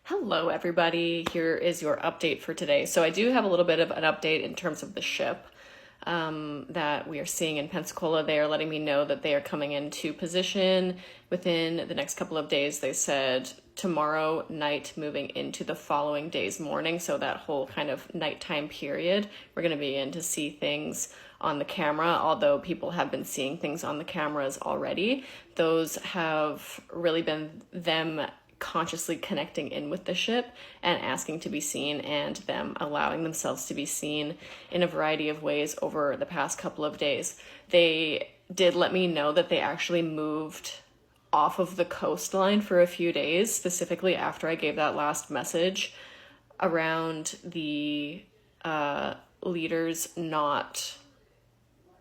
Hello, everybody. Here is your update for today. So I do have a little bit of an update in terms of the ship that we are seeing in Pensacola. They are letting me know that they are coming into position within the next couple of days. They said tomorrow night moving into the following day's morning. So that whole kind of nighttime period, we're going to begin to see things on the camera, although people have been seeing things on the cameras already. Those have really been them consciously connecting in with the ship and asking to be seen, and them allowing themselves to be seen in a variety of ways over the past couple of days. They did let me know that they actually moved off of the coastline for a few days, specifically after I gave that last message around the leaders not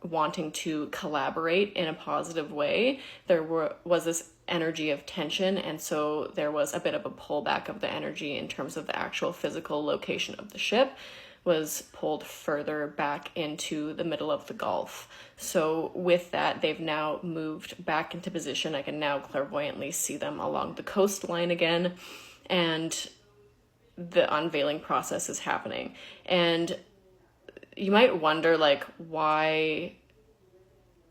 wanting to collaborate in a positive way. There was this energy of tension, and so there was a bit of a pullback of the energy in terms of the actual physical location of the ship was pulled further back into the middle of the Gulf. So with that, they've now moved back into position. I can now clairvoyantly see them along the coastline again, and the unveiling process is happening. And you might wonder, why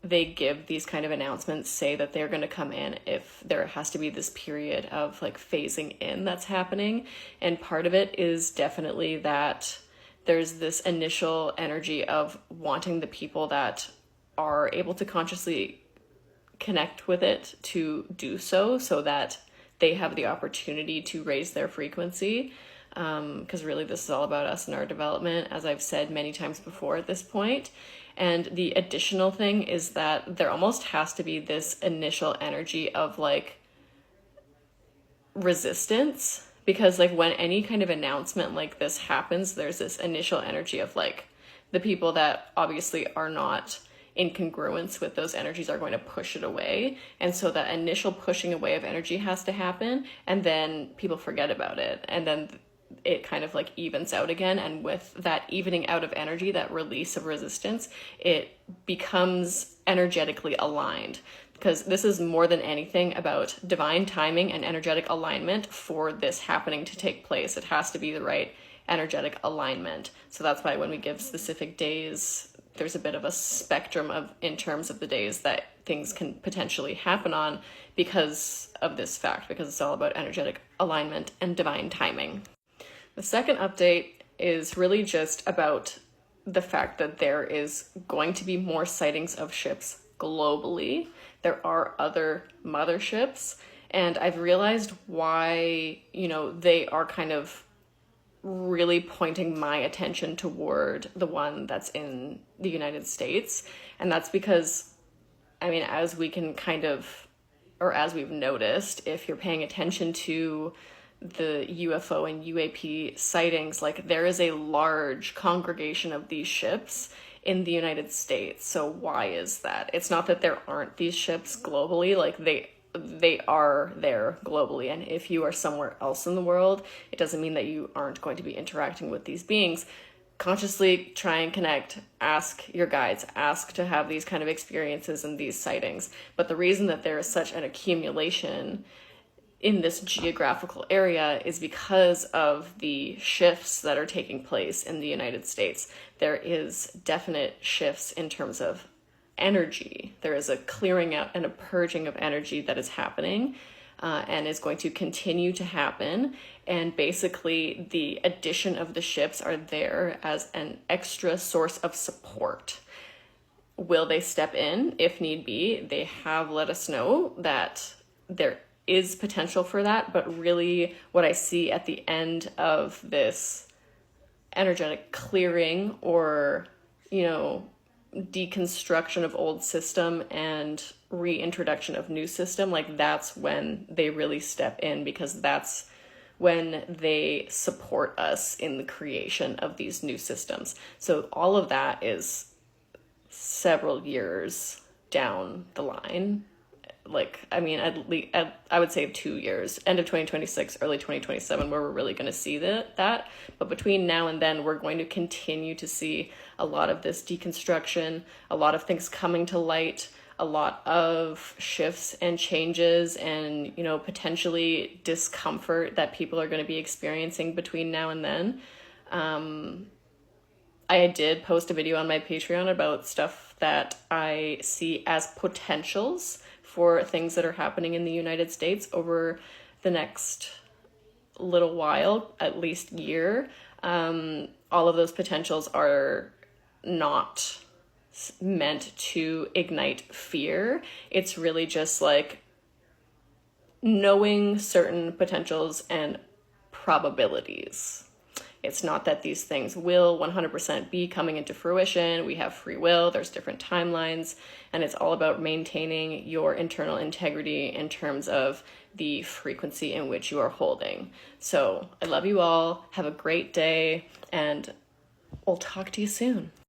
they give these kind of announcements, say that they're going to come in if there has to be this period of phasing in that's happening. And part of it is definitely that there's this initial energy of wanting the people that are able to consciously connect with it to do so that they have the opportunity to raise their frequency. Because really this is all about us and our development, as I've said many times before at this point. And the additional thing is that there almost has to be this initial energy of resistance, because when any kind of announcement like this happens, there's this initial energy of the people that obviously are not in congruence with those energies are going to push it away. And so that initial pushing away of energy has to happen, and then people forget about it, and then it kind of evens out again. And with that evening out of energy, that release of resistance, it becomes energetically aligned, because this is more than anything about divine timing and energetic alignment for this happening to take place. It has to be the right energetic alignment. So that's why when we give specific days, there's a bit of a spectrum in terms of the days that things can potentially happen on, because of this fact, because it's all about energetic alignment and divine timing. The second update is really just about the fact that there is going to be more sightings of ships globally. There are other motherships, and I've realized why, they are kind of really pointing my attention toward the one that's in the United States. And that's because, as we can as we've noticed, if you're paying attention to the UFO and UAP sightings, there is a large congregation of these ships in the United States. So why is that? It's not that there aren't these ships globally, they are there globally. And if you are somewhere else in the world, it doesn't mean that you aren't going to be interacting with these beings. Consciously try and connect, ask your guides, ask to have these kind of experiences and these sightings. But the reason that there is such an accumulation in this geographical area is because of the shifts that are taking place in the United States. There is definite shifts in terms of energy. There is a clearing out and a purging of energy that is happening, and is going to continue to happen. And basically the addition of the ships are there as an extra source of support. Will they step in if need be? They have let us know that there is potential for that, but really what I see at the end of this energetic clearing, or deconstruction of old system and reintroduction of new system, that's when they really step in, because that's when they support us in the creation of these new systems. So all of that is several years down the line. At least, I would say 2 years, end of 2026, early 2027, where we're really going to see that. But between now and then, we're going to continue to see a lot of this deconstruction, a lot of things coming to light, a lot of shifts and changes and, you know, potentially discomfort that people are going to be experiencing between now and then. I did post a video on my Patreon about stuff that I see as potentials for things that are happening in the United States over the next little while, at least year. All of those potentials are not meant to ignite fear. It's really just like knowing certain potentials and probabilities. It's not that these things will 100% be coming into fruition. We have free will, there's different timelines, and it's all about maintaining your internal integrity in terms of the frequency in which you are holding. So I love you all. Have a great day, and we'll talk to you soon.